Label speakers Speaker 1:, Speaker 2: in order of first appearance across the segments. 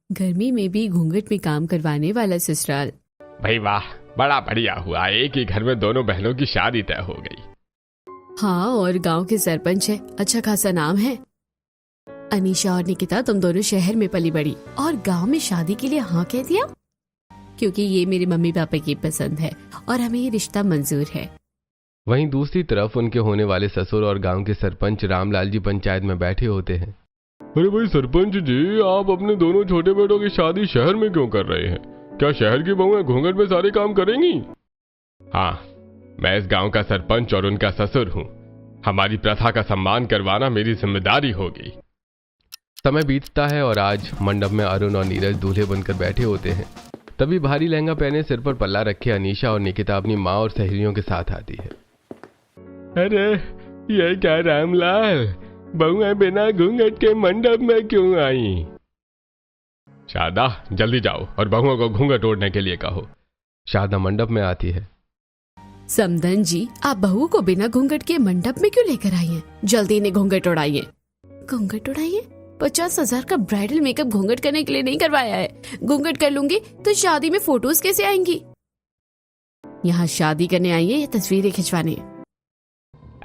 Speaker 1: गर्मी में भी घूंघट में काम करवाने वाला ससुराल।
Speaker 2: भाई वाह, बड़ा बढ़िया हुआ, एक ही घर में दोनों बहनों की शादी तय हो गई।
Speaker 1: हाँ, और गांव के सरपंच है, अच्छा खासा नाम है। अनीशा और निकिता, तुम दोनों शहर में पली बड़ी और गांव में शादी के लिए हाँ कह दिया, क्योंकि ये मेरे मम्मी पापा की पसंद है और हमें ये रिश्ता मंजूर है।
Speaker 3: वहीं दूसरी तरफ उनके होने वाले ससुर और गांव के सरपंच रामलाल जी पंचायत में बैठे होते हैं।
Speaker 2: अरे भाई सरपंच जी, आप अपने दोनों छोटे बेटों की शादी शहर में क्यों कर रहे हैं? क्या शहर की बहुएं घूंघट में सारे काम करेंगी? हाँ, मैं इस गांव का सरपंच और उनका ससुर हूँ। हमारी प्रथा का सम्मान करवाना मेरी जिम्मेदारी होगी।
Speaker 3: समय बीतता है और आज मंडप में अरुण और नीरज दूल्हे बनकर बैठे होते हैं। तभी भारी लहंगा पहने, सिर पर पल्ला रखे अनीशा और निकिता अपनी माँ और सहेलियों के साथ आती है।
Speaker 2: अरे ये क्या रामलाल, बहुएं बिना घूंघट के मंडप में क्यों आई? शारदा, जल्दी जाओ और बहुओं को घूंघट ओढ़ने के लिए कहो।
Speaker 3: शारदा मंडप में आती है।
Speaker 1: समधन जी, आप बहू को बिना घूंघट के मंडप में क्यों लेकर आई हैं? जल्दी इन्हें घूंघट उड़ाइए। घूंघट उड़ाइए? 50,000 का ब्राइडल मेकअप घूंघट करने के लिए नहीं करवाया है। घूंघट कर लूंगी तो शादी में फोटोज कैसे आएंगी? यहाँ शादी करने आई है या तस्वीरें खिंचवाने?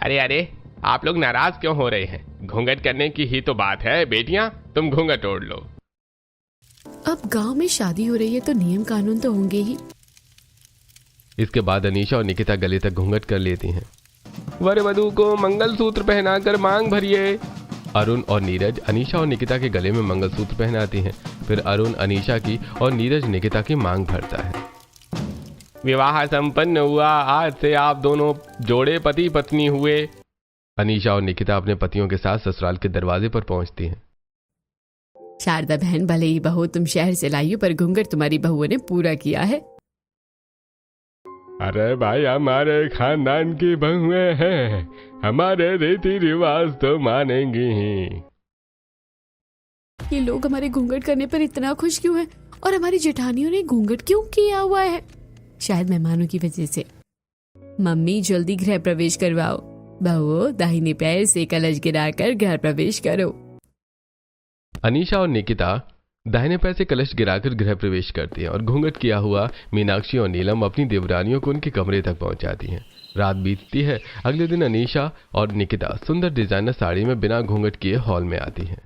Speaker 2: अरे अरे, आप लोग नाराज क्यों हो रहे हैं? घूंघट करने की ही तो बात है। बेटियां, तुम घूंघट ओढ़ लो।
Speaker 1: अब गांव में शादी हो रही है तो नियम कानून तो होंगे ही।
Speaker 3: इसके बाद अनीशा और निकिता गले तक घूंघट कर लेती हैं। वर वधू को मंगलसूत्र पहनाकर मांग भरिए। अरुण और नीरज अनीशा और निकिता के गले में मंगलसूत्र पहनाती हैं। फिर अरुण अनीशा की और नीरज निकिता की मांग भरता है।
Speaker 2: विवाह संपन्न हुआ, आज से आप दोनों जोड़े पति पत्नी हुए।
Speaker 3: अनीशा और निकिता अपने पतियों के साथ ससुराल के दरवाजे पर पहुंचती हैं।
Speaker 1: शारदा बहन, भले ही बहू तुम शहर से लाई हो, पर घूंघट तुम्हारी बहुओं ने पूरा किया है।
Speaker 2: अरे भाई, हमारे खानदान की बहुएं हैं, हमारे रीति रिवाज तो मानेंगी ही।
Speaker 1: ये लोग हमारे घूंघट करने पर इतना खुश क्यों हैं? और हमारी जेठानियों ने घूंघट क्यों किया हुआ है? शायद मेहमानों की वजह से। मम्मी, जल्दी गृह प्रवेश करवाओ। बहू, दाहिने पैर से कलश गिराकर गृह प्रवेश करो।
Speaker 3: अनीशा और निकिता दाहिने पैर से कलश गिराकर गृह प्रवेश करती हैं और घूंघट किया हुआ मीनाक्षी और नीलम अपनी देवरानियों को उनके कमरे तक पहुंचाती हैं। रात बीतती है। अगले दिन अनीशा और निकिता सुंदर डिजाइनर साड़ी में बिना घूंघट किए हॉल में आती हैं।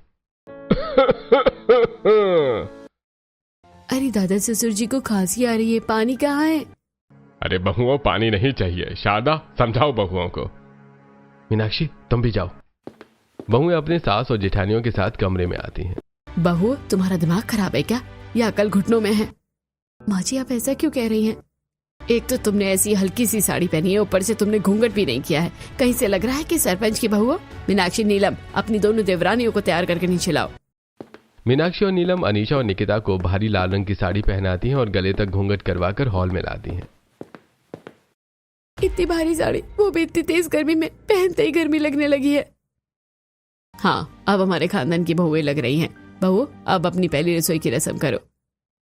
Speaker 1: अरे दादा, ससुर जी को खांसी आ रही है, पानी कहाँ है?
Speaker 2: अरे बहुओं, पानी नहीं चाहिए। शारदा, समझाओ बहुओं को।
Speaker 3: मीनाक्षी, तुम भी जाओ। बहुएं अपने सास और जेठानियों के साथ कमरे में आती हैं।
Speaker 1: बहू, तुम्हारा दिमाग खराब है क्या, या अकल घुटनों में है? माँ जी, आप ऐसा क्यों कह रही हैं? एक तो तुमने ऐसी हल्की सी साड़ी पहनी है, ऊपर से तुमने घूंघट भी नहीं किया है। कहीं से लग रहा है कि सरपंच की बहू हो। मीनाक्षी, नीलम, अपनी दोनों देवरानियों को तैयार करके नीचे लाओ।
Speaker 3: मीनाक्षी और नीलम अनीशा और निकिता को भारी लाल रंग की साड़ी पहनाती हैं और गले तक घूंघट करवाकर हॉल में लाती हैं।
Speaker 1: इतनी भारी साड़ी, वो भी इतनी तेज गर्मी में, पहनते ही गर्मी लगने लगी है। हाँ, अब हमारे खानदान की बहुएं लग रही हैं। बहू, अब अपनी पहली रसोई की रस्म करो।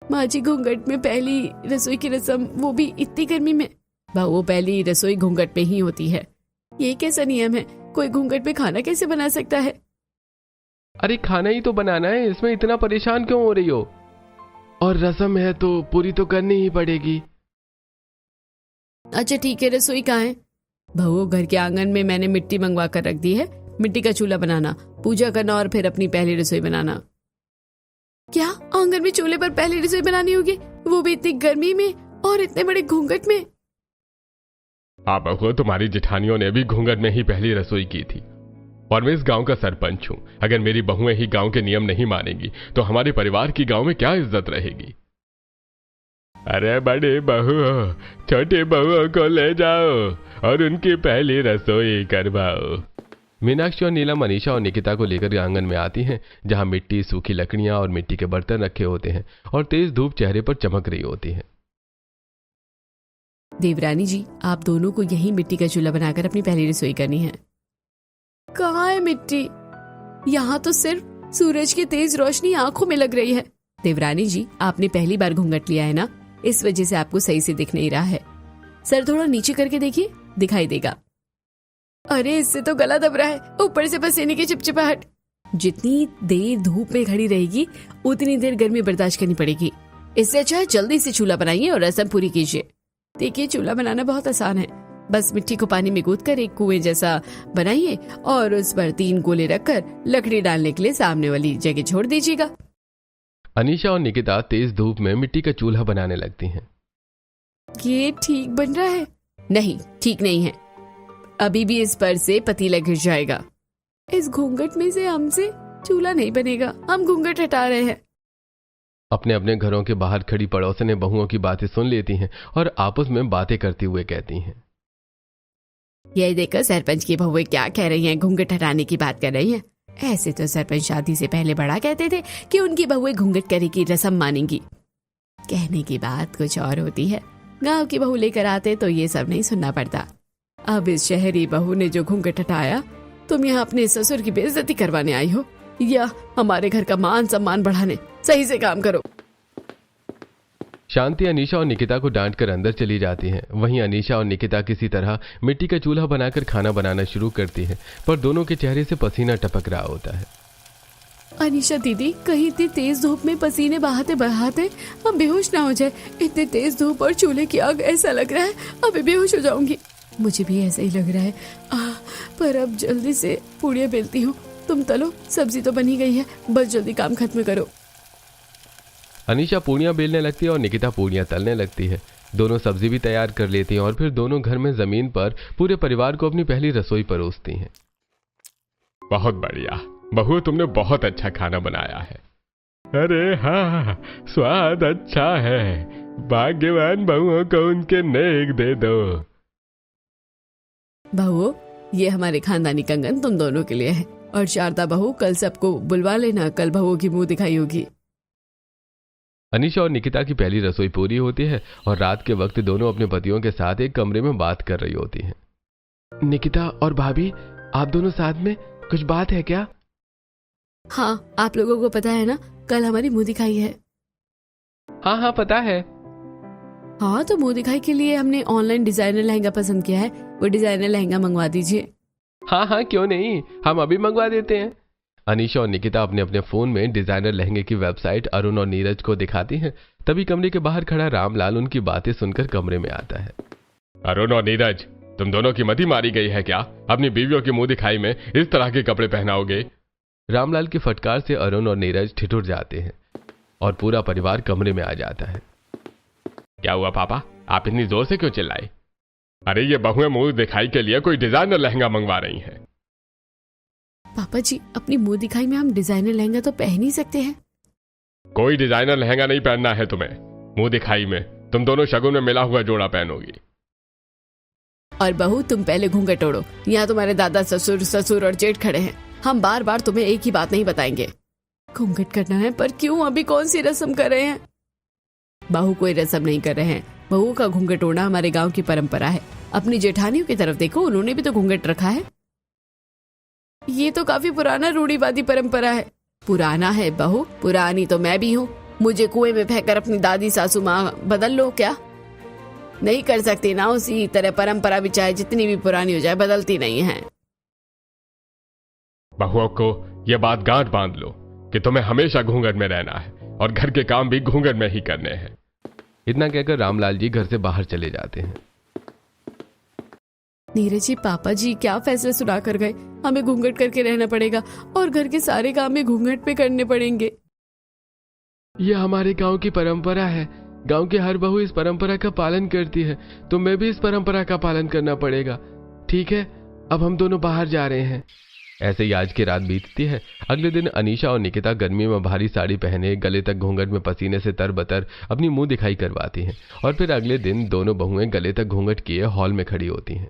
Speaker 1: माँ जी, घूंघट में पहली रसोई की रस्म, वो भी इतनी गर्मी में? बहू, पहली रसोई घूंघट में ही होती है। ये कैसा नियम है? कोई घूंघट में खाना कैसे बना सकता है?
Speaker 3: अरे खाना ही तो बनाना है, इसमें इतना परेशान क्यों हो रही हो? और रस्म है तो पूरी तो करनी ही पड़ेगी।
Speaker 1: अच्छा ठीक है, रसोई कहाँ है? बहू, घर के आंगन में मैंने मिट्टी मंगवा कर रख दी है। मिट्टी का चूल्हा बनाना, पूजा करना और फिर अपनी पहली रसोई बनाना। क्या आंगन में चूल्हे पर पहली रसोई बनानी होगी, वो भी इतनी गर्मी में और इतने बड़े घूंघट में?
Speaker 2: हाँ बहू, तुम्हारी जेठानियों ने भी घूंघट में ही पहली रसोई की थी। और मैं इस गांव का सरपंच हूं। अगर मेरी बहुएं ही गांव के नियम नहीं मानेंगी तो हमारे परिवार की गांव में क्या इज्जत रहेगी? अरे बड़े बहू, छोटे बहुओं को ले जाओ और उनकी पहली रसोई करवाओ।
Speaker 3: मीनाक्षी और नीलम अनीशा और निकिता को लेकर आंगन में आती हैं, जहां मिट्टी, सूखी लकड़ियां और मिट्टी के बर्तन रखे होते हैं और तेज धूप चेहरे पर चमक रही होती है।
Speaker 1: देवरानी जी, आप दोनों को यही मिट्टी का चूल्हा बनाकर अपनी पहली रसोई करनी है। कहाँ है मिट्टी? यहाँ तो सिर्फ सूरज की तेज रोशनी आंखों में लग रही है। देवरानी जी, आपने पहली बार घूंघट लिया है ना, इस वजह से आपको सही से दिख नहीं रहा है। सर थोड़ा नीचे करके देखिए, दिखाई देगा। अरे इससे तो गला दब रहा है, ऊपर से पसीने की चिपचिपाहट। जितनी देर धूप में खड़ी रहेगी उतनी देर गर्मी बर्दाश्त करनी पड़ेगी। इससे अच्छा है जल्दी से चूल्हा बनाइए और रसम पूरी कीजिए। देखिए चूल्हा बनाना बहुत आसान है, बस मिट्टी को पानी में गूंथ कर एक कुएं जैसा बनाइए और उस पर 3 गोले रखकर लकड़ी डालने के लिए सामने वाली जगह छोड़ दीजिएगा।
Speaker 3: अनीशा और निकिता तेज धूप में मिट्टी का चूल्हा बनाने लगती हैं।
Speaker 1: ये ठीक बन रहा है? नहीं, ठीक नहीं है। अभी भी इस पर से पतीला गिर जाएगा। इस घूंघट में से हमसे चूल्हा नहीं बनेगा। हम घूंघट हटा रहे हैं।
Speaker 3: अपने अपने घरों के बाहर खड़ी पड़ोसने बहुओं की बातें सुन लेती हैं और आपस में बातें करते हुए कहती हैं,
Speaker 1: यही देखकर सरपंच की बहुएं क्या कह रही हैं, घूंघट हटाने की बात कर रही हैं। ऐसे तो सरपंच शादी से पहले बड़ा कहते थे कि उनकी बहुएं घूंघट करे की रस्म मानेंगी। कहने की बात कुछ और होती है। गांव की बहू लेकर आते तो ये सब नहीं सुनना पड़ता। अब इस शहरी बहू ने जो घूंघट हटाया, तुम यहाँ अपने ससुर की बेइज्जती करवाने आई हो या हमारे घर का मान सम्मान बढ़ाने? सही से काम करो।
Speaker 3: शांति अनीशा और निकिता को डांटकर अंदर चली जाती हैं। वहीं अनीशा और निकिता किसी तरह मिट्टी का चूल्हा बनाकर खाना बनाना शुरू करती हैं, पर दोनों के चेहरे से पसीना टपक रहा होता है।
Speaker 1: अनीशा दीदी, कहीं इतनी तेज धूप में पसीने बहाते बहाते हम बेहोश ना हो जाए। इतनी तेज धूप और चूल्हे की आग, ऐसा लग रहा है अभी बेहोश हो जाऊंगी। मुझे भी ऐसा ही लग रहा है। पर अब जल्दी से पूड़ियाँ बेलती हूँ। तुम तलो, सब्जी तो बनी गई है, बस जल्दी काम खत्म करो।
Speaker 3: अनीशा पूड़ियाँ बेलने लगती है और निकिता पूड़ियाँ तलने लगती है। दोनों सब्जी भी तैयार कर लेती हैं और फिर दोनों घर में जमीन पर पूरे परिवार को अपनी पहली रसोई परोसती हैं।
Speaker 2: बहुत बढ़िया बहू, तुमने बहुत अच्छा खाना बनाया है। अरे हाँ, स्वाद अच्छा है। भाग्यवान बहुओं को उनके नेक दे दो।
Speaker 1: बहू, ये हमारे खानदानी कंगन तुम दोनों के लिए है। और शारदा बहू, कल सबको बुलवा लेना, कल बहुओं की मुंह दिखाई होगी।
Speaker 3: अनीशा और निकिता की पहली रसोई पूरी होती है और रात के वक्त दोनों अपने पतियों के साथ एक कमरे में बात कर रही होती हैं। निकिता और भाभी, आप दोनों साथ में कुछ बात है क्या?
Speaker 1: हाँ, आप लोगों को पता है ना, कल हमारी मुंह दिखाई है।
Speaker 3: हाँ पता है।
Speaker 1: हाँ, तो मुंह दिखाई के लिए हमने ऑनलाइन डिजाइनर लहंगा पसंद किया है। वो डिजाइनर लहंगा मंगवा दीजिए।
Speaker 3: हाँ क्यों नहीं, हम अभी मंगवा देते हैं। अनीशा और निकिता अपने अपने फोन में डिजाइनर लहंगे की वेबसाइट अरुण और नीरज को दिखाती हैं। तभी कमरे के बाहर खड़ा रामलाल उनकी बातें सुनकर कमरे में आता है।
Speaker 2: अरुण और नीरज, तुम दोनों की मति मारी गई है क्या? अपनी बीवियों की मुंह दिखाई में इस तरह के कपड़े पहनाओगे?
Speaker 3: रामलाल की फटकार से अरुण और नीरज ठिठुर जाते हैं और पूरा परिवार कमरे में आ जाता है।
Speaker 2: क्या हुआ पापा, आप इतनी जोर से क्यों चिल्लाए? अरे ये बहुएं मुंह दिखाई के लिए कोई डिजाइनर लहंगा मंगवा रही हैं।
Speaker 1: पापा जी, अपनी मुंह दिखाई में हम डिजाइनर लहंगा तो पहन ही सकते हैं।
Speaker 2: कोई डिजाइनर लहंगा नहीं पहनना है तुम्हें। मुंह दिखाई में तुम दोनों शगुन में मिला हुआ जोड़ा पहनोगी।
Speaker 1: और बहू, तुम पहले घूंघट ओढ़ो। यहाँ तुम्हारे दादा ससुर और जेठ खड़े हैं। हम बार बार तुम्हें एक ही बात नहीं बताएंगे। घूंघट करना है, पर क्यों? अभी कौन सी रस्म कर रहे हैं? बहू कोई रस्म नहीं कर रहे हैं। बहू का घूंघट ओढ़ना हमारे गांव की परंपरा है। अपनी जेठानियों की तरफ देखो, उन्होंने भी तो घूंघट रखा है। ये तो काफी पुराना रूढ़िवादी परंपरा है। पुराना है बहू, पुरानी तो मैं भी हूँ। मुझे कुएं में फेंककर अपनी दादी सासू माँ बदल लो क्या? नहीं कर सकती ना। उसी तरह परंपरा भी चाहे जितनी भी पुरानी हो जाए बदलती नहीं है।
Speaker 2: बहुओं को यह बात गांठ बांध लो कि तुम्हें हमेशा घूंघट में रहना है और घर के काम भी घूंघट में ही करने हैं।
Speaker 3: इतना कहकर रामलाल जी घर से बाहर चले जाते हैं।
Speaker 1: नीरज जी, पापा जी क्या फैसला सुना कर गए? हमें घूंघट करके रहना पड़ेगा और घर के सारे काम में घूंघट पे करने पड़ेंगे।
Speaker 3: ये हमारे गांव की परंपरा है। गांव की हर बहू इस परंपरा का पालन करती है, तो मैं भी इस परंपरा का पालन करना पड़ेगा। ठीक है, अब हम दोनों बाहर जा रहे हैं। ऐसे ही आज की रात बीतती है। अगले दिन अनीशा और निकिता गर्मी में भारी साड़ी पहने गले तक घूंघट में पसीने से तरबतर अपनी मुंह दिखाई करवाती हैं और फिर अगले दिन दोनों बहुएं गले तक घूंघट किए हॉल में खड़ी होती हैं।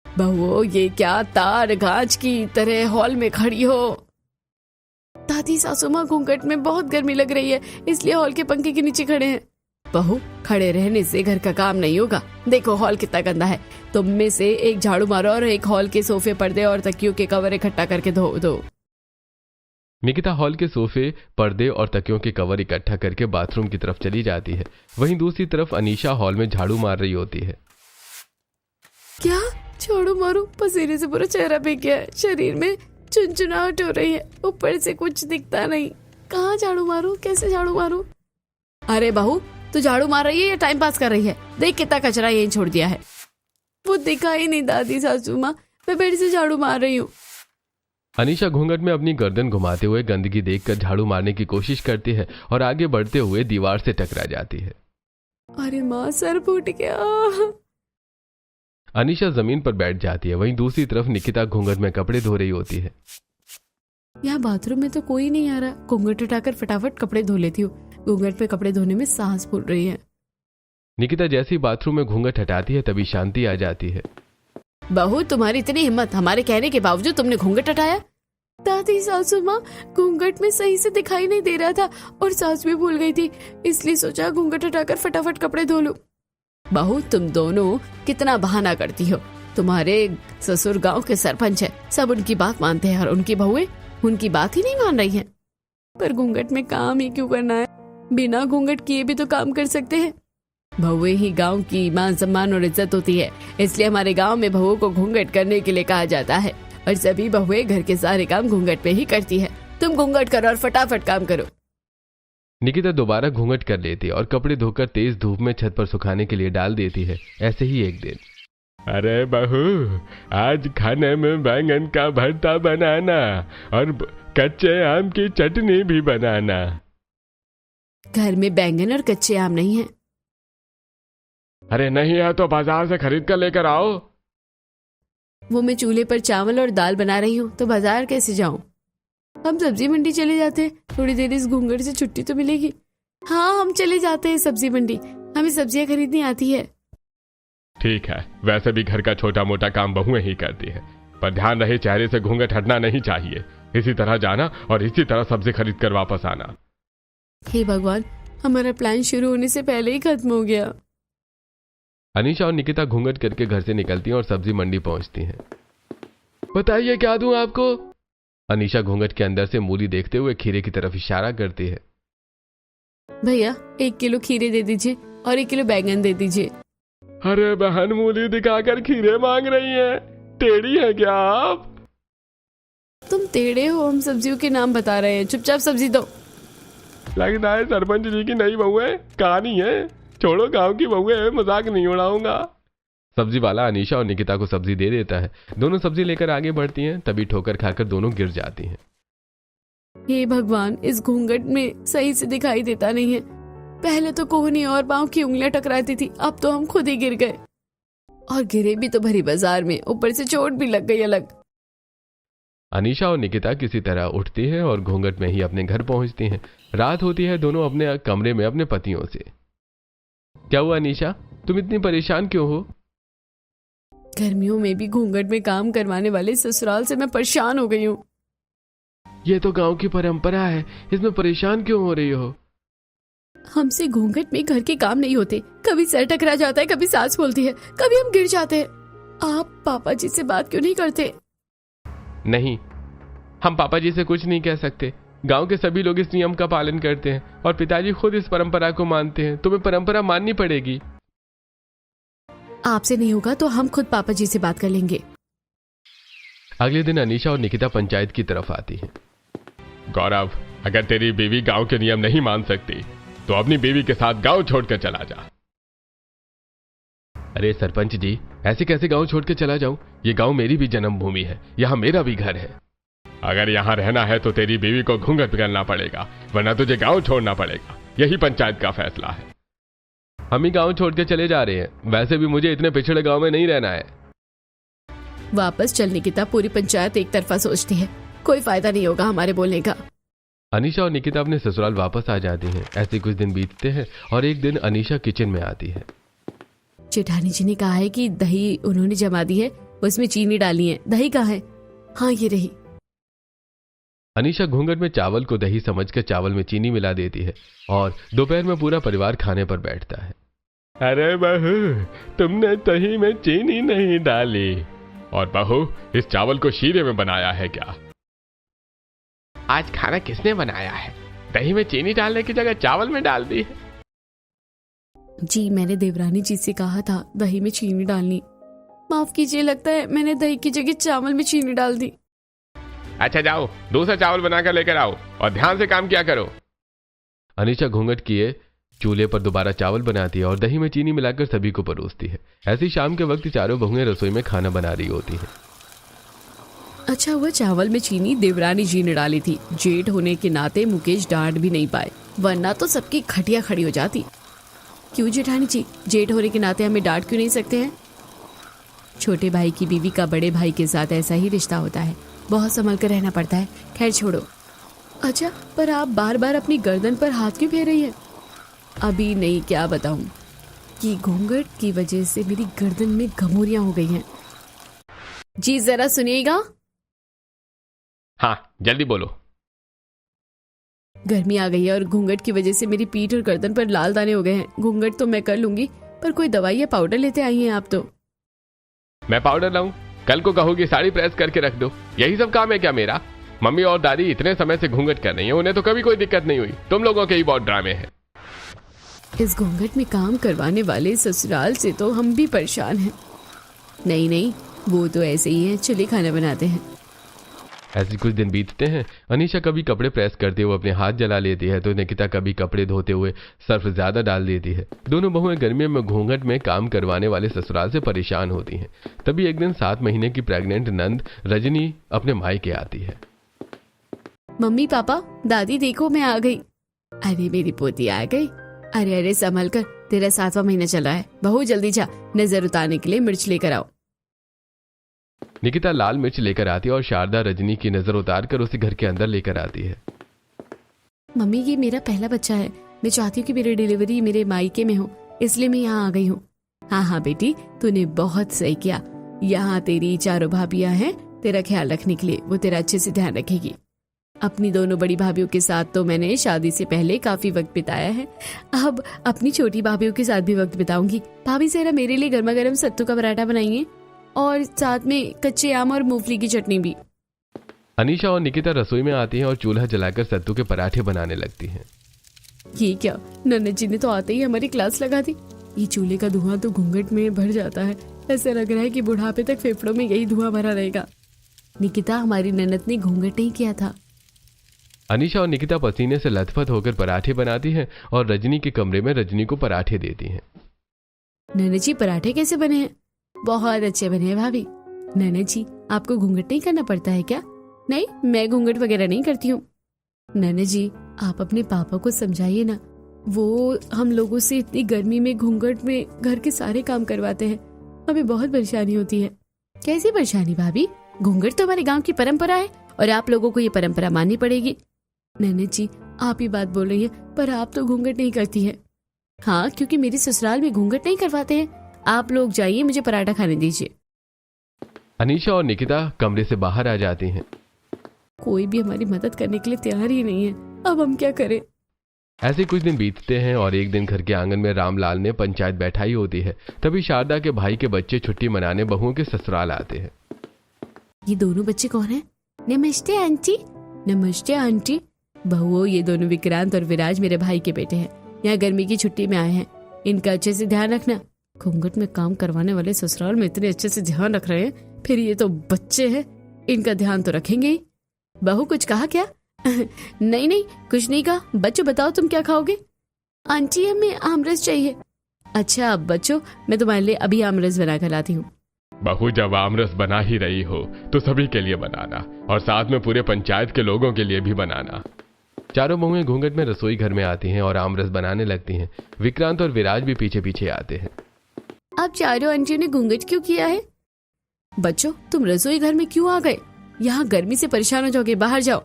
Speaker 1: बहुओं, ये क्या तार गाछ की तरह हॉल में खड़ी हो? दादी सासू माँ, घूंघट में बहुत गर्मी लग रही है, इसलिए हॉल के पंखे के नीचे खड़े हैं। बहू, खड़े रहने से घर का काम नहीं होगा। देखो हॉल कितना गंदा है। तुम में से एक झाड़ू मारो और एक हॉल के सोफे, पर्दे और तकियों के कवर इकट्ठा करके धो दो।
Speaker 3: निकिता हॉल के सोफे, पर्दे और तकियों के कवर इकट्ठा करके बाथरूम की तरफ चली जाती है। वहीं दूसरी तरफ अनीशा हॉल में झाड़ू मार रही होती है।
Speaker 1: क्या झाड़ू मारू? पसीने से पूरा चेहरा भीग गया है। शरीर में चुनचुनाहट हो रही है, ऊपर से कुछ दिखता नहीं। कहाँ झाड़ू मारूं, कैसे झाड़ू मारूं? अरे बहू, तू झाड़ू मार रही है या टाइम पास कर रही है? देख कितना कचरा यहीं छोड़ दिया है। वो दिखाई नहीं दादी सासू माँ, मैं फिर से झाड़ू मार रही हूँ।
Speaker 3: अनीशा घूंघट में अपनी गर्दन घुमाते हुए गंदगी देखकर झाड़ू मारने की कोशिश करती है और आगे बढ़ते हुए दीवार से टकरा जाती है।
Speaker 1: अरे माँ, सर फूट गया।
Speaker 3: अनीशा जमीन पर बैठ जाती है। वहीं दूसरी तरफ निकिता घूंघट में कपड़े धो रही होती है।
Speaker 1: यहाँ बाथरूम में तो कोई नहीं आ रहा। घूंघट उठाकर फटाफट कपड़े धो लेती हूँ। घूंघट पे कपड़े धोने में सांस फूल रही है।
Speaker 3: निकिता जैसी बाथरूम में घूंघट हटाती है तभी शांति आ जाती है।
Speaker 1: बहू, तुम्हारी इतनी हिम्मत, हमारे कहने के बावजूद तुमने घूंघट हटाया? दादी सासू माँ, घूंघट में सही से दिखाई नहीं दे रहा था और सांस भी भूल गई थी, इसलिए सोचा घूंघट हटाकर फटाफट कपड़े धो लूं। बहू, तुम दोनों कितना बहाना करती हो। तुम्हारे ससुर गांव के सरपंच है, सब उनकी बात मानते हैं और उनकी बहुएं उनकी बात ही नहीं मान रही हैं। पर घूंघट में काम ही क्यों करना है? बिना घूंघट किए भी तो काम कर सकते हैं। बहुएं ही गांव की मान सम्मान और इज्जत होती है, इसलिए हमारे गांव में बहुओं को घूंघट करने के लिए कहा जाता है और सभी बहुएं घर के सारे काम घूंघट पे ही करती है। तुम घूंघट करो और फटाफट काम करो।
Speaker 3: निकिता दोबारा घूंघट कर लेती है और कपड़े धोकर तेज धूप में छत पर सुखाने के लिए डाल देती है। ऐसे ही एक दिन,
Speaker 2: अरे बहू, आज खाने में बैंगन का भरता बनाना और कच्चे आम की चटनी भी बनाना।
Speaker 1: घर में बैंगन और कच्चे आम नहीं है।
Speaker 2: अरे नहीं है तो बाजार से खरीद कर लेकर आओ।
Speaker 1: वो मैं चूल्हे पर चावल और दाल बना रही हूँ, तो बाजार कैसे जाऊँ? हम सब्जी मंडी चले जाते हैं, थोड़ी देर इस घूंघट से छुट्टी तो मिलेगी। हाँ, हम चले जाते हैं सब्जी मंडी, हमें सब्जियाँ खरीदनी आती है।
Speaker 2: ठीक है, वैसे भी घर का छोटा मोटा काम बहुएं ही करती है, पर ध्यान रहे चेहरे से घूंघट हटना नहीं चाहिए। इसी तरह जाना और इसी तरह सब्जी खरीद कर वापस आना।
Speaker 1: हे भगवान, हमारा प्लान शुरू होने से पहले ही खत्म हो गया।
Speaker 3: अनीशा और निकिता घूंघट करके घर से निकलती हैं और सब्जी मंडी पहुंचती हैं। बताइए क्या दूं आपको? अनीशा घूंघट के अंदर से मूली देखते हुए खीरे की तरफ इशारा करती है।
Speaker 1: भैया, 1 किलो खीरे दे दीजिए और 1 किलो बैंगन दे दीजिए।
Speaker 2: अरे बहन, मूली दिखाकर खीरे मांग रही है, टेढ़ी है क्या आप?
Speaker 1: तुम टेढ़े हो, हम सब्जियों के नाम बता रहे हैं, चुपचाप सब्जी दो।
Speaker 2: लगता है सरपंच जी की नई बहू है, कहानी है। छोड़ो, गांव की बहू है, मजाक नहीं उड़ाऊंगा।
Speaker 3: सब्जी वाला अनीशा और निकिता को सब्जी दे देता है। दोनों सब्जी लेकर आगे बढ़ती हैं, तभी ठोकर खाकर दोनों गिर जाती हैं।
Speaker 1: हे भगवान, इस घूंघट में सही से दिखाई देता नहीं है। पहले तो कोहनी और पांव की उंगलियां टकराती थी, अब तो हम खुद ही गिर गए, और गिरे भी तो भरी बाजार में, ऊपर से चोट भी लग गई अलग।
Speaker 3: अनीशा और निकिता किसी तरह उठती हैं और घूंघट में ही अपने घर पहुंचती हैं। रात होती है, दोनों अपने कमरे में अपने पतियों से। क्या हुआ अनीशा, तुम इतनी परेशान क्यों हो?
Speaker 1: गर्मियों में भी घूंघट में काम करवाने वाले ससुराल से मैं परेशान हो गई हूँ।
Speaker 3: ये तो गांव की परंपरा है, इसमें परेशान क्यों हो रही हो?
Speaker 1: हमसे घूंघट में घर के काम नहीं होते। कभी सर टकरा जाता है, कभी सांस फूलती है, कभी हम गिर जाते हैं। आप पापा जी से बात क्यों नहीं करते?
Speaker 3: नहीं, हम पापा जी से कुछ नहीं कह सकते। गांव के सभी लोग इस नियम का पालन करते हैं और पिताजी खुद इस परंपरा को मानते हैं। तुम्हें परंपरा माननी पड़ेगी।
Speaker 1: आपसे नहीं होगा तो हम खुद पापा जी से बात कर लेंगे।
Speaker 3: अगले दिन अनीशा और निकिता पंचायत की तरफ आती हैं।
Speaker 2: गौरव, अगर तेरी बीवी गांव के नियम नहीं मान सकती तो अपनी बीवी के साथ गांव छोड़कर चला जा।
Speaker 3: अरे सरपंच जी, ऐसे कैसे गांव छोड़ के चला जाऊं? ये गांव मेरी भी जन्मभूमि है, यहाँ मेरा भी घर है।
Speaker 2: अगर यहाँ रहना है तो तेरी बीवी को घूंघट करना पड़ेगा, वरना तुझे गांव छोड़ना पड़ेगा। यही पंचायत का फैसला है।
Speaker 3: हम ही गांव छोड़ के चले जा रहे हैं। वैसे भी मुझे इतने पिछड़े गांव में नहीं रहना है।
Speaker 1: वापस चलने की तब पूरी पंचायत एक तरफा सोचती है, कोई फायदा नहीं होगा हमारे बोलने का।
Speaker 3: अनीशा और निकिता अपने ससुराल वापस आ जाती हैं। ऐसे कुछ दिन बीतते हैं और एक दिन अनीशा किचन में आती है।
Speaker 1: जेठानी जी ने कहा है कि दही उन्होंने जमा दी है, उसमें चीनी डाली है। दही कहाँ है? हाँ, ये रही।
Speaker 3: अनीशा घूंघट में चावल को दही समझकर चावल में चीनी मिला देती है और दोपहर में पूरा परिवार खाने पर बैठता है।
Speaker 2: अरे बहू, तुमने दही में चीनी नहीं डाली। और बहू, इस चावल को शीरे में बनाया है क्या?
Speaker 3: आज खाना किसने बनाया है? दही में चीनी डालने की जगह चावल में डाल दी है।
Speaker 1: जी, मैंने देवरानी जी से कहा था दही में चीनी डालनी। माफ कीजिए, लगता है मैंने दही की जगह चावल में चीनी डाल दी।
Speaker 2: अच्छा जाओ, दूसरा चावल बनाकर लेकर आओ और ध्यान से काम किया करो।
Speaker 3: अनीशा घूंघट किए चूल्हे पर दोबारा चावल बनाती है और दही में चीनी मिलाकर सभी को परोसती है। ऐसी शाम के वक्त चारों बहुएं रसोई में खाना बना रही होती हैं।
Speaker 1: अच्छा हुआ चावल में चीनी देवरानी जी ने डाली थी। जेठ होने के नाते मुकेश डांट भी नहीं पाए, वरना तो सबकी खटिया खड़ी हो जाती। क्यों जेठानी जी, जेठ होने के नाते हमें डांट क्यों नहीं सकते हैं? छोटे भाई की बीवी का बड़े भाई के साथ ऐसा ही रिश्ता होता है, बहुत संभल कर रहना पड़ता है। खैर छोड़ो। अच्छा, पर आप बार बार अपनी गर्दन पर हाथ क्यों फेर रही है? अभी नहीं, क्या बताऊं कि घूंघट की वजह से मेरी गर्दन में घमोरियां हो गई हैं। जी जरा सुनिएगा।
Speaker 2: हाँ जल्दी बोलो।
Speaker 1: गर्मी आ गई है और घूंघट की वजह से मेरी पीठ और गर्दन पर लाल दाने हो गए हैं। घूंघट तो मैं कर लूंगी, पर कोई दवाई या पाउडर लेते आई हैं आप तो।
Speaker 2: मैं पाउडर लाऊं? कल को कहोगी साड़ी प्रेस करके रख दो, यही सब काम है क्या मेरा? मम्मी और दादी इतने समय से घूंघट कर रही है, उन्हें तो कभी कोई दिक्कत नहीं हुई। तुम लोगों के ही बहुत ड्रामे हैं।
Speaker 1: इस घूंघट में काम करवाने वाले ससुराल से तो हम भी परेशान हैं। नहीं नहीं, वो तो ऐसे ही है, चलिए खाना बनाते हैं।
Speaker 3: ऐसे कुछ दिन बीतते हैं। अनीशा कभी कपड़े प्रेस करते हुए अपने हाथ जला लेती है तो निकिता कभी कपड़े धोते हुए सर्फ ज्यादा डाल देती है। दोनों बहुएं गर्मियों में घूंघट में काम करवाने वाले ससुराल से परेशान होती हैं। तभी एक दिन 7 महीने की प्रेग्नेंट नंद रजनी अपने मायके आती है।
Speaker 1: मम्मी पापा दादी देखो मैं आ गई। अरे मेरी पोती आ गई। अरे अरे संभल कर, तेरा 7वां महीना चल रहा है। बहू जल्दी जा, नजर उतारने के लिए मिर्च लेकर आओ।
Speaker 3: निकिता लाल मिर्च लेकर आती है और शारदा रजनी की नजर उतार कर उसे घर के अंदर लेकर आती है।
Speaker 1: मम्मी ये मेरा पहला बच्चा है, मैं चाहती हूँ कि मेरी डिलीवरी मेरे मायके में हो, इसलिए मैं यहाँ आ गई हूँ। हाँ हाँ बेटी, तूने बहुत सही किया। यहाँ तेरी 4 भाभियाँ हैं तेरा ख्याल रखने के लिए, वो तेरा अच्छे से ध्यान रखेगी। अपनी दोनों बड़ी भाभियों के साथ तो मैंने शादी से पहले काफी वक्त बिताया है, अब अपनी छोटी भाभियों के साथ भी वक्त बिताऊंगी। भाभी जरा मेरे लिए गर्मा गर्म सत्तू का पराठा बनाइए और साथ में कच्चे आम और मूंगफली की चटनी भी।
Speaker 3: अनीशा और निकिता रसोई में आती हैं और चूल्हा जलाकर सत्तू के पराठे बनाने लगती हैं।
Speaker 1: ये क्या, नन्नत जी ने तो आते ही हमारी क्लास लगा दी। ये चूल्हे का धुआं तो घूंघट में भर जाता है, ऐसा लग रहा है कि बुढ़ापे तक फेफड़ों में यही धुआं भरा रहेगा। निकिता, हमारी नन्नत ने घूंघट नहीं किया था।
Speaker 3: अनीशा और निकिता पसीने से लथपथ होकर पराठे बनाती हैं और रजनी के कमरे में रजनी को पराठे देती हैं।
Speaker 1: नन्नत जी पराठे कैसे बने हैं? बहुत अच्छे बने हैं भाभी। नन्नत जी, आपको घूंघट नहीं करना पड़ता है क्या? नहीं, मैं घूंघट वगैरह नहीं करती हूँ। नन्नत जी, आप अपने पापा को समझाइए ना, वो हम लोगों से इतनी गर्मी में घूंघट में घर के सारे काम करवाते हैं, हमें बहुत परेशानी होती है। कैसी परेशानी भाभी? घूंघट तो हमारे गांव की परंपरा है और आप लोगों को ये परंपरा माननी पड़ेगी। नन्नत जी, आप ही बात बोल रही है, पर आप तो घूंघट नहीं करती है। हाँ, क्योंकि मेरे ससुराल में घूंघट नहीं करवाते हैं। आप लोग जाइए, मुझे पराठा खाने दीजिए।
Speaker 3: अनीशा और निकिता कमरे से बाहर आ जाती हैं।
Speaker 1: कोई भी हमारी मदद करने के लिए तैयार ही नहीं है, अब हम क्या करें?
Speaker 3: ऐसे कुछ दिन बीतते हैं और एक दिन घर के आंगन में रामलाल ने पंचायत बैठाई होती है। तभी शारदा के भाई के बच्चे छुट्टी मनाने बहुओं के ससुराल आते हैं।
Speaker 1: ये दोनों बच्चे कौन हैं? नमस्ते आंटी। नमस्ते आंटी। बहुओं, ये दोनों विक्रांत और विराज मेरे भाई के बेटे हैं, यहाँ गर्मी की छुट्टी में आए हैं। इनका अच्छे से ध्यान रखना। घूंघट में काम करवाने वाले ससुराल में इतने अच्छे से ध्यान रख रहे हैं, फिर ये तो बच्चे हैं, इनका ध्यान तो रखेंगे ही। बहू कुछ कहा क्या? नहीं नहीं, कुछ नहीं कहा। बच्चों बताओ तुम क्या खाओगे? आंटी हमें आमरस चाहिए। अच्छा बच्चों, मैं तुम्हारे लिए अभी आमरस बना कर लाती हूँ।
Speaker 2: बहू, जब आमरस बना ही रही हो तो सभी के लिए बनाना और साथ में पूरे पंचायत के लोगों के लिए भी बनाना।
Speaker 3: चारों बहुएं घूंघट में रसोई घर में आती हैं और आमरस बनाने लगती हैं। विक्रांत और विराज भी पीछे पीछे आते हैं।
Speaker 1: आप चारों आंटियों ने घूंघट क्यों किया है? बच्चों, तुम रसोई घर में क्यों आ गए? यहाँ गर्मी से परेशान हो जाओगे, बाहर जाओ।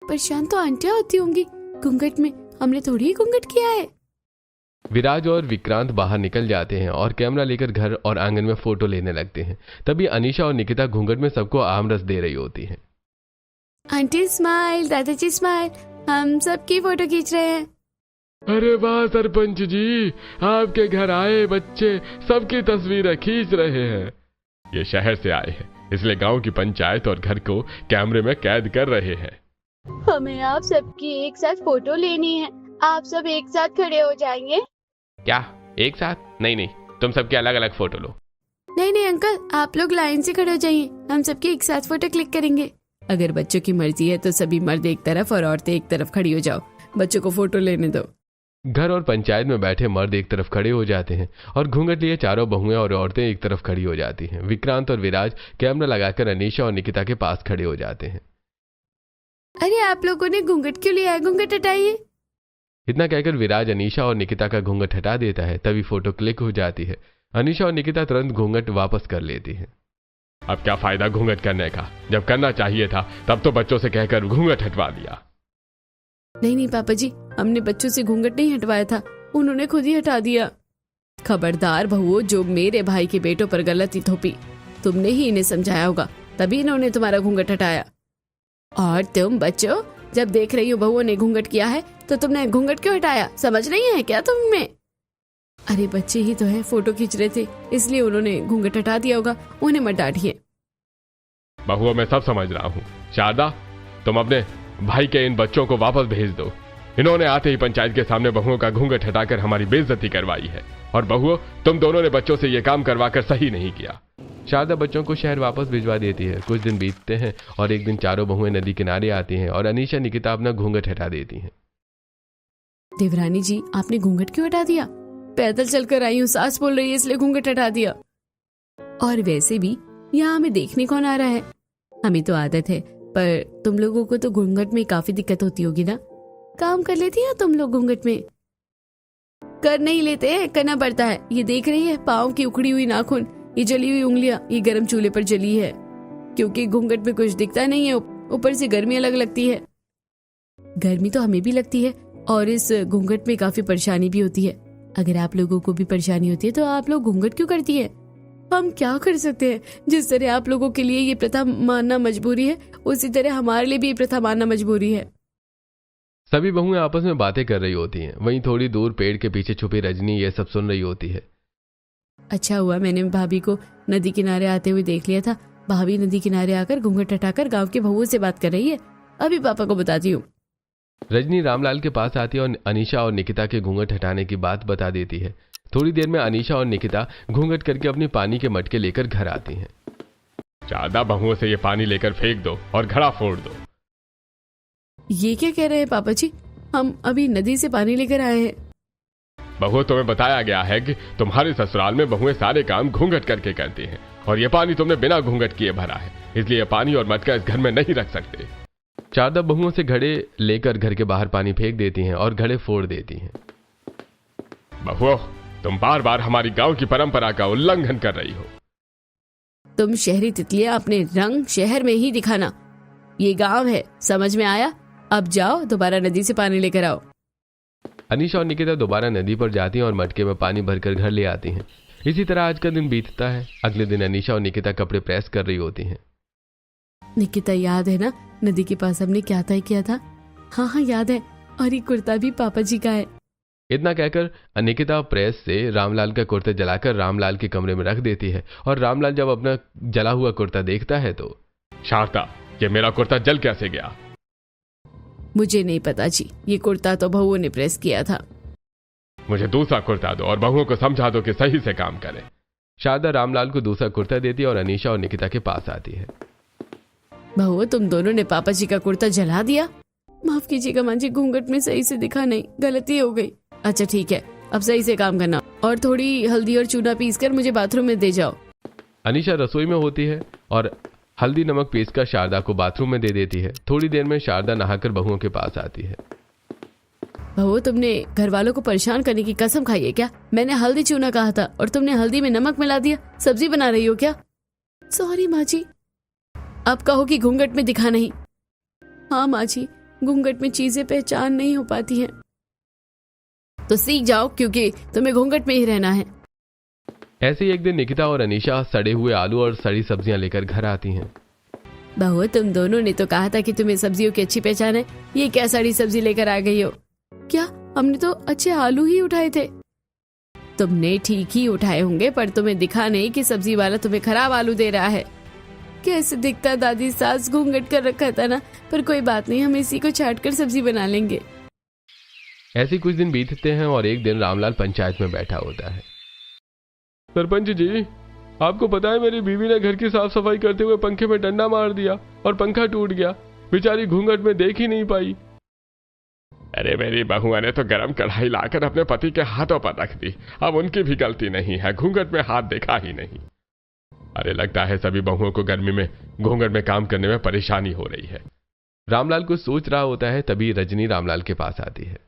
Speaker 1: परेशान तो आंटियां होती होंगी घूंघट में, हमने थोड़ी ही घूंघट किया है।
Speaker 3: विराज और विक्रांत बाहर निकल जाते हैं और कैमरा लेकर घर और आंगन में फोटो लेने लगते हैं। तभी अनीशा और निकिता घूंघट में सबको आमरस दे रही होती हैं।
Speaker 1: आंटी स्माइल, दादाजी स्माइल, हम सबकी फोटो खींच रहे हैं।
Speaker 2: अरे वाह सरपंच जी, आपके घर आए बच्चे सबकी तस्वीरें खींच रहे हैं। ये शहर से आए हैं, इसलिए गांव की पंचायत और घर को कैमरे में कैद कर रहे हैं।
Speaker 4: हमें आप सबकी एक साथ फोटो लेनी है, आप सब एक साथ खड़े हो जाएंगे?
Speaker 2: क्या एक साथ? नहीं नहीं, तुम सबके अलग अलग फोटो लो।
Speaker 1: नहीं नहीं अंकल, आप लोग लाइन से खड़े हो जाइए, हम सबके एक साथ फोटो क्लिक करेंगे। अगर बच्चों की मर्जी है तो सभी मर्द एक तरफ और औरतें एक तरफ खड़ी हो जाओ, बच्चों को फोटो लेने दो।
Speaker 3: घर और पंचायत में बैठे मर्द एक तरफ खड़े हो जाते हैं और घूंघट लिए चारों बहुएं और औरतें एक तरफ खड़ी हो जाती हैं। विक्रांत और विराज कैमरा लगाकर अनीशा और निकिता के पास खड़े हो जाते हैं।
Speaker 1: अरे आप लोगों ने घूंघट क्यों लिया है? घूंघट हटाइए।
Speaker 3: इतना कहकर विराज अनीशा और निकिता का घूंघट हटा देता है। तभी फोटो क्लिक हो जाती है। अनीशा और निकिता तुरंत घूंघट वापस कर लेती है।
Speaker 2: अब क्या फायदा घूंघट करने का, जब करना चाहिए था तब तो बच्चों से कहकर घूंघट हटवा दिया।
Speaker 1: नहीं पापा जी, हमने बच्चों से घूंघट नहीं हटवाया था, उन्होंने खुद ही हटा दिया। खबरदार बहुओं, जो मेरे भाई के बेटों पर गलती थोपी, तुमने ही इन्हें समझाया होगा, तभी इन्होंने तुम्हारा घूंघट हटाया। और तुम बच्चों, जब देख रही हो बहुओं ने घूंघट किया है तो तुमने घूंघट क्यों हटाया? समझ नहीं है क्या तुम में? अरे बच्चे ही तो है, फोटो खींच रहे थे इसलिए उन्होंने घूंघट हटा दिया होगा, उन्हें मत डांटिए।
Speaker 2: बहुओं, मैं सब समझ रहा हूँ। शारदा, तुम अपने भाई के इन बच्चों को वापस भेज दो। इन्होंने आते ही पंचायत के सामने बहुओं का घूंघट हटाकर हमारी बेइज्जती करवाई है। और बहुओं, तुम दोनों ने बच्चों से यह काम करवाकर सही नहीं किया।
Speaker 3: शारदा बच्चों को शहर वापस भिजवा देती है। कुछ दिन बीतते हैं और एक दिन चारों बहुएं नदी किनारे आती हैं और अनीशा निकिता अपना घूंघट हटा देती हैं।
Speaker 1: देवरानी जी, आपने घूंघट क्यों हटा दिया? पैदल चलकर आई हूँ, सास बोल रही है इसलिए घूंघट हटा दिया। और वैसे भी यहाँ हमें देखने कौन आ रहा है? हमें तो आदत है, पर तुम लोगों को तो घूंघट में काफी दिक्कत होती होगी ना? काम कर लेती है तुम लोग घूंघट में? कर नहीं लेते हैं, करना पड़ता है। ये देख रही है पाँव की उखड़ी हुई नाखून, ये जली हुई उंगलियां, ये गर्म चूल्हे पर जली है, क्योंकि घूंघट में कुछ दिखता नहीं है, ऊपर से गर्मी अलग लगती है। गर्मी तो हमें भी लगती है और इस घूंघट में काफी परेशानी भी होती है। अगर आप लोगों को भी परेशानी होती है तो आप लोग घूंघट क्यों करती है? हम क्या कर सकते हैं? जिस तरह आप लोगों के लिए ये प्रथा मानना मजबूरी है, उसी तरह हमारे लिए भी ये प्रथा मानना मजबूरी है।
Speaker 3: सभी बहुएं आपस में बातें कर रही होती हैं। वहीं थोड़ी दूर पेड़ के पीछे छुपी रजनी ये सब सुन रही होती है।
Speaker 1: अच्छा हुआ मैंने भाभी को नदी किनारे आते हुए देख लिया था। भाभी नदी किनारे आकर घूंघट हटाकर गांव के बहुओं से बात कर रही है। अभी पापा को बताती हूँ।
Speaker 3: रजनी रामलाल के पास आती है और अनीशा और निकिता के घूंघट हटाने की बात बता देती है। थोड़ी देर में अनीशा और निकिता घूंघट करके अपनी पानी के मटके लेकर घर आती हैं।
Speaker 2: ज्यादा बहुओं से ये पानी लेकर फेंक दो और घड़ा फोड़ दो।
Speaker 1: ये क्या कह रहे हैं पापा जी? हम अभी नदी से पानी लेकर आए हैं।
Speaker 2: बहुओं, तुम्हें बताया गया है कि तुम्हारे ससुराल में बहुएं सारे काम घूंघट करके करती हैं और ये पानी तुमने बिना घूंघट किए भरा है, इसलिए पानी और मटका इस घर में नहीं रख सकते।
Speaker 3: शारदा बहुओं से घड़े लेकर घर के बाहर पानी फेंक देती हैं और घड़े फोड़ देती हैं।
Speaker 2: बहुओं, तुम बार बार हमारी गांव की परंपरा का उल्लंघन कर रही हो।
Speaker 1: तुम शहरी तितलियां अपने रंग शहर में ही दिखाना, ये गांव है, समझ में आया? अब जाओ दोबारा नदी से पानी लेकर आओ।
Speaker 3: अनीशा और निकिता दोबारा नदी पर जाती हैं और मटके में पानी भरकर घर ले आती हैं। इसी तरह आज का दिन बीतता है। अगले दिन अनीशा और निकिता कपड़े प्रेस कर रही होती हैं।
Speaker 1: निकिता, याद है ना नदी के पास हमने क्या तय किया था? हाँ याद है, और ये कुर्ता भी पापा जी का है।
Speaker 3: इतना कहकर निकिता प्रेस से रामलाल का कुर्ता जलाकर रामलाल के कमरे में रख देती है और रामलाल जब अपना जला हुआ कुर्ता देखता है तो,
Speaker 2: शारदा, ये मेरा कुर्ता जल कैसे गया?
Speaker 1: मुझे नहीं पता जी, ये कुर्ता तो बहुओं ने प्रेस किया था।
Speaker 2: मुझे दूसरा कुर्ता दो और बहुओं को समझा दो कि सही से काम करें।
Speaker 3: शारदा रामलाल को दूसरा कुर्ता देती है और अनीशा और निकिता के पास आती है।
Speaker 1: बहुओं, तुम दोनों ने पापा जी का कुर्ता जला दिया। माफ कीजिएगा मां जी, घूंघट में सही से दिखा नहीं, गलती हो गई। अच्छा ठीक है, अब सही से काम करना और थोड़ी हल्दी और चूना पीसकर मुझे बाथरूम में दे जाओ।
Speaker 3: अनीशा रसोई में होती है और हल्दी नमक पीसकर शारदा को बाथरूम में दे देती है। थोड़ी देर में शारदा नहाकर बहुओं के पास आती है।
Speaker 1: बहुओं, तुमने घर वालों को परेशान करने की कसम खाई है क्या? मैंने हल्दी चूना कहा था और तुमने हल्दी में नमक मिला दिया। सब्जी बना रही हो क्या? सॉरी माँ जी। अब कहो कि घूंघट में दिखा नहीं। हाँ माँ जी, घूंघट में चीजें पहचान नहीं हो पाती हैं। तो सीख जाओ, क्योंकि तुम्हें घूंघट में ही रहना है।
Speaker 3: ऐसे ही एक दिन निकिता और अनीशा सड़े हुए आलू और सड़ी सब्जियां लेकर घर आती हैं।
Speaker 1: बहु, तुम दोनों ने तो कहा था कि तुम्हें सब्जियों की अच्छी पहचान है, ये क्या सड़ी सब्जी लेकर आ गई हो? क्या, हमने तो अच्छे आलू ही उठाए थे। तुमने ठीक ही उठाए होंगे, पर तुम्हें दिखा नहीं कि सब्जी वाला तुम्हें खराब आलू दे रहा है। कैसे दिखता दादी, सास घूंघट कर रखा था ना, पर कोई बात नहीं, हम इसी को छाट कर सब्जी बना लेंगे।
Speaker 3: ऐसे कुछ दिन बीतते हैं और एक दिन रामलाल पंचायत में बैठा होता है।
Speaker 2: सरपंच जी,
Speaker 3: आपको पता है मेरी बीवी ने घर की साफ सफाई करते हुए पंखे में डंडा मार दिया और पंखा टूट गया। बेचारी घूंघट में देख ही नहीं पाई।
Speaker 2: अरे मेरी बहुआ ने तो गरम कढ़ाई लाकर अपने पति के हाथों पर रख दी। अब उनकी भी गलती नहीं है, घूंघट में हाथ देखा ही नहीं। अरे लगता है सभी बहुओं को गर्मी में घूंघट में काम करने में परेशानी हो रही है।
Speaker 3: रामलाल कुछ सोच रहा होता है, तभी रजनी रामलाल के पास आती है।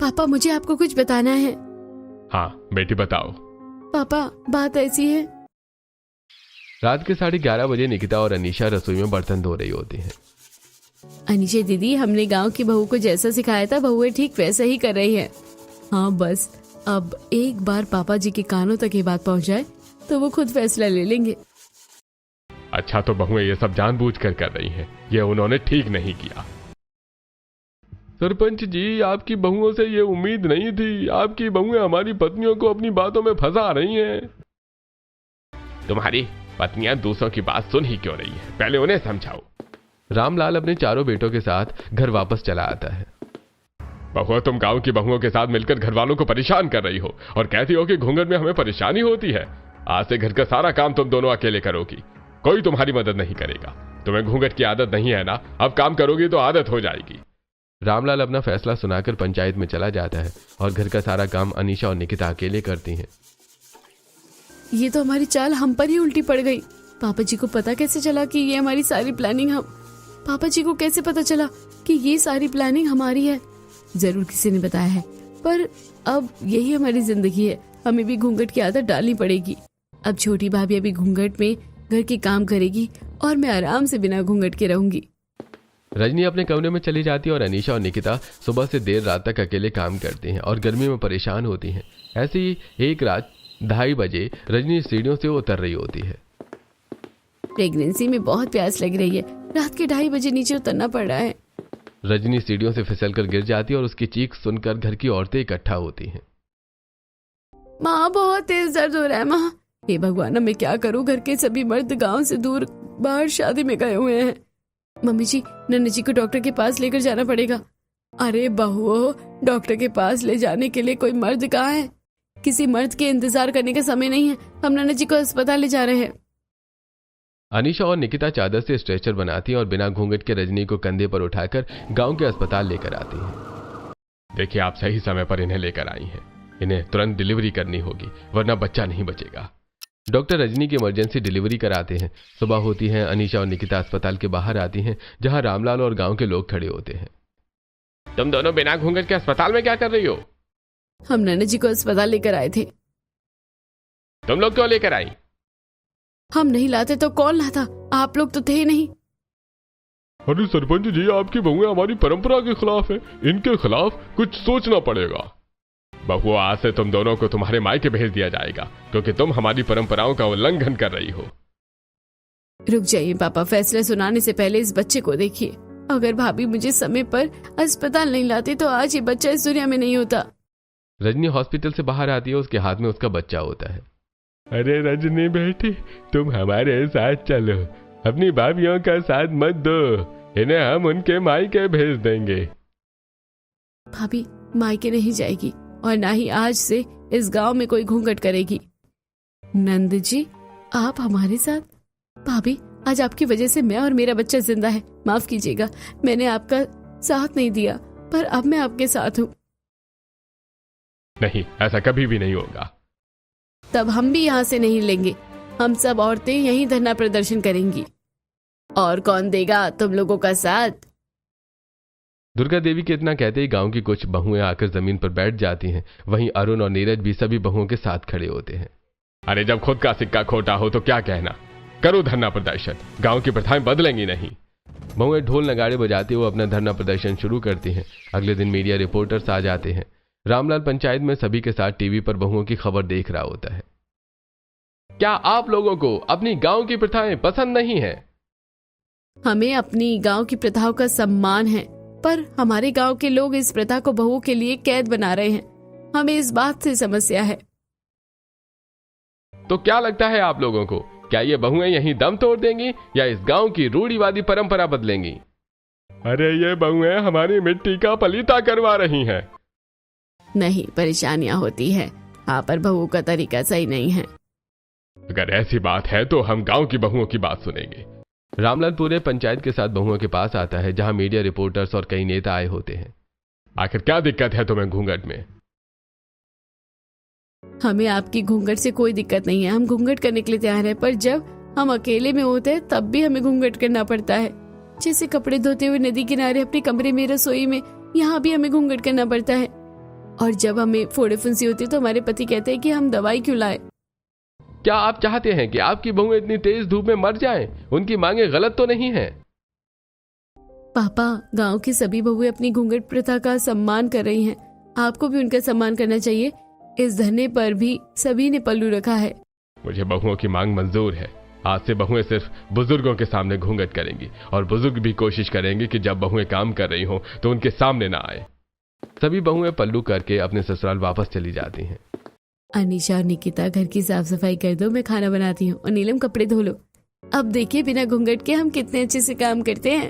Speaker 1: पापा मुझे आपको कुछ बताना है।
Speaker 2: हाँ बेटी बताओ।
Speaker 1: पापा बात ऐसी है।
Speaker 3: रात के 11:30 बजे निकिता और अनीशा रसोई में बर्तन धो रही होती हैं।
Speaker 1: अनीशा दीदी, हमने गांव की बहू को जैसा सिखाया था बहुएं ठीक वैसा ही कर रही है। हाँ बस अब एक बार पापा जी के कानों तक ये बात पहुंच जाए तो वो खुद फैसला ले लेंगे।
Speaker 2: अच्छा तो बहुएं ये सब जानबूझकर कर रही हैं, ये उन्होंने ठीक नहीं किया।
Speaker 3: सरपंच जी, आपकी बहुओं से ये उम्मीद नहीं थी। आपकी बहुएं हमारी पत्नियों को अपनी बातों में फंसा रही हैं।
Speaker 2: तुम्हारी पत्नियां दूसरों की बात सुन ही क्यों रही है, पहले उन्हें समझाओ।
Speaker 3: रामलाल अपने चारों बेटों के साथ घर वापस चला आता है।
Speaker 2: बहुआ, तुम गांव की बहुओं के साथ मिलकर घर वालों को परेशान कर रही हो और कहती हो कि घूंघट में हमें परेशानी होती है। आज से घर का सारा काम तुम दोनों अकेले करोगी, कोई तुम्हारी मदद नहीं करेगा। तुम्हें घूंघट की आदत नहीं है ना, अब काम करोगी तो आदत हो जाएगी।
Speaker 3: रामलाल अपना फैसला सुनाकर पंचायत में चला जाता है और घर का सारा काम अनीशा और निकिता अकेले करती हैं।
Speaker 1: ये तो हमारी चाल हम पर ही उल्टी पड़ गई। पापा जी को पता कैसे चला कि ये हमारी सारी प्लानिंग पापा जी को कैसे पता चला कि ये सारी प्लानिंग हमारी है? जरूर किसी ने बताया है, पर अब यही हमारी जिंदगी है, हमें भी घूंघट की आदत डालनी पड़ेगी। अब छोटी भाभी अभी घूंघट में घर के काम करेगी और मैं आराम से बिना घूंघट के रहूंगी।
Speaker 3: रजनी अपने कमरे में चली जाती है और अनीशा और निकिता सुबह से देर रात तक अकेले काम करती हैं और गर्मी में परेशान होती हैं। ऐसे ही एक रात 2:30 बजे रजनी सीढ़ियों से उतर रही होती है।
Speaker 1: प्रेगनेंसी में बहुत प्यास लग रही है, रात के 2:30 बजे नीचे उतरना पड़ रहा है।
Speaker 3: रजनी सीढ़ियों से फिसलकर गिर जाती है और उसकी चीख सुनकर घर की औरतें इकट्ठा होती हैं।
Speaker 1: माँ बहुत तेज दर्द हो रहा है माँ। हे भगवान, मैं क्या करूँ, घर के सभी मर्द गांव से दूर बाहर शादी में गए हुए हैं। मम्मी जी, नन्नू जी को डॉक्टर के पास लेकर जाना पड़ेगा। अरे बहुओं, डॉक्टर के पास ले जाने के लिए कोई मर्द कहाँ है? किसी मर्द के इंतजार करने का समय नहीं है, हम नन्नू जी को अस्पताल ले जा रहे हैं।
Speaker 3: अनीशा और निकिता चादर से स्ट्रेचर बनाती हैं और बिना घूंघट के रजनी को कंधे पर उठाकर गांव के अस्पताल लेकर आती हैं।
Speaker 2: देखिए, आप सही समय पर इन्हें लेकर आई हैं। इन्हें तुरंत डिलीवरी करनी होगी, वरना बच्चा नहीं बचेगा।
Speaker 3: डॉक्टर रजनी की इमरजेंसी डिलीवरी कराते हैं। सुबह होती है, अनीशा और निकिता अस्पताल के बाहर आती हैं, जहां रामलाल और गांव के लोग खड़े होते हैं।
Speaker 2: तुम दोनों बिना घूंघट के अस्पताल में क्या कर रही हो?
Speaker 1: हम नन्नू जी को अस्पताल लेकर आए थे।
Speaker 2: तुम लोग क्यों लेकर आई?
Speaker 1: हम नहीं लाते तो कौन लाता? आप लोग तो थे नहीं।
Speaker 2: अरे सरपंच जी, आपकी बहुएं हमारी परंपरा के खिलाफ है, इनके खिलाफ कुछ सोचना पड़ेगा। बहुआ, आज से तुम दोनों को तुम्हारे मायके भेज दिया जाएगा, क्योंकि तुम हमारी परंपराओं का उल्लंघन कर रही हो।
Speaker 1: रुक जाइए पापा, फैसला सुनाने से पहले इस बच्चे को देखिए। अगर भाभी मुझे समय पर अस्पताल नहीं लाती तो आज ये बच्चा इस दुनिया में नहीं होता।
Speaker 3: रजनी हॉस्पिटल से बाहर आती है, उसके हाथ में उसका बच्चा होता है।
Speaker 2: अरे रजनी बेटी, तुम हमारे साथ चलो, अपनी भाभियों का साथ मत दो, इन्हें हम उनके मायके भेज देंगे।
Speaker 1: भाभी मायके नहीं जाएगी और ना ही आज से इस गांव में कोई घूंघट करेगी। नंद जी, आप हमारे साथ। भाभी, आज आपकी वजह से मैं और मेरा बच्चा जिंदा है। माफ कीजिएगा, मैंने आपका साथ नहीं दिया, पर अब मैं आपके साथ हूँ।
Speaker 2: नहीं, ऐसा कभी भी नहीं होगा।
Speaker 1: तब हम भी यहाँ से नहीं लेंगे। हम सब औरतें यहीं धरना प्रदर्शन करेंगी। और कौन देगा तुम लोगों का साथ?
Speaker 3: दुर्गा देवी के इतना कहते ही गांव की कुछ बहुएं आकर जमीन पर बैठ जाती हैं। वहीं अरुण और नीरज भी सभी बहुओं के साथ खड़े होते हैं।
Speaker 2: अरे जब खुद का सिक्का खोटा हो तो क्या कहना, करो धरना प्रदर्शन, गांव की प्रथाएं बदलेंगी नहीं।
Speaker 3: बहुएं ढोल नगाड़े बजाते हुए अपना धरना प्रदर्शन शुरू करती हैं। अगले दिन मीडिया रिपोर्टर्स आ जाते हैं। रामलाल पंचायत में सभी के साथ टीवी पर बहुओं की खबर देख रहा होता है। क्या आप लोगों को अपनी गांव की प्रथाएं पसंद नहीं है?
Speaker 1: हमें अपनी गांव की प्रथाओं का सम्मान है, पर हमारे गांव के लोग इस प्रथा को बहुओं के लिए कैद बना रहे हैं। हमें इस बात से समस्या है।
Speaker 3: तो क्या लगता है आप लोगों को, क्या ये बहुएं यहीं दम तोड़ देंगी या इस गांव की रूढ़िवादी परंपरा बदलेंगी?
Speaker 2: अरे ये बहुएं हमारी मिट्टी का पलीता करवा रही हैं।
Speaker 1: नहीं, परेशानियां होती है। हाँ, पर बहुओं का तरीका सही नहीं है।
Speaker 2: अगर ऐसी बात है तो हम गांव की बहुओं की बात सुनेंगे।
Speaker 3: रामलाल पूरे पंचायत के साथ बहुओं के पास आता है, जहां मीडिया रिपोर्टर्स और कई नेता आए होते हैं।
Speaker 2: आखिर क्या दिक्कत है तुम्हें घूंघट में?
Speaker 1: हमें आपकी घूंघट से कोई दिक्कत नहीं है, हम घूंघट करने के लिए तैयार हैं, पर जब हम अकेले में होते हैं तब भी हमें घूंघट करना पड़ता है। जैसे कपड़े धोते हुए नदी किनारे, अपने कमरे में, रसोई में, यहाँ भी हमें घूंघट करना पड़ता है। और जब हमें फोड़े फुंसी होती है तो हमारे पति कहते हैं कि हम दवाई क्यों लाए।
Speaker 3: क्या आप चाहते हैं कि आपकी बहुएं इतनी तेज धूप में मर जाएं? उनकी मांगे गलत तो नहीं है?
Speaker 1: पापा, गांव की सभी बहुएं अपनी घूंघट प्रथा का सम्मान कर रही हैं, आपको भी उनका सम्मान करना चाहिए। इस धरने पर भी सभी ने पल्लू रखा है।
Speaker 2: मुझे बहुओं की मांग मंजूर है। आज से बहुएं सिर्फ बुजुर्गों के सामने घूंघट करेंगी और बुजुर्ग भी कोशिश करेंगे कि जब बहुएं काम कर रही हों तो उनके सामने ना आए।
Speaker 3: सभी बहुएं पल्लू करके अपने ससुराल वापस चली जाती हैं।
Speaker 1: अनीशा और निकिता, घर की साफ सफाई कर दो, मैं खाना बनाती हूँ, और नीलम कपड़े धो लो। अब देखिए बिना घूंघट के हम कितने अच्छे से काम करते हैं।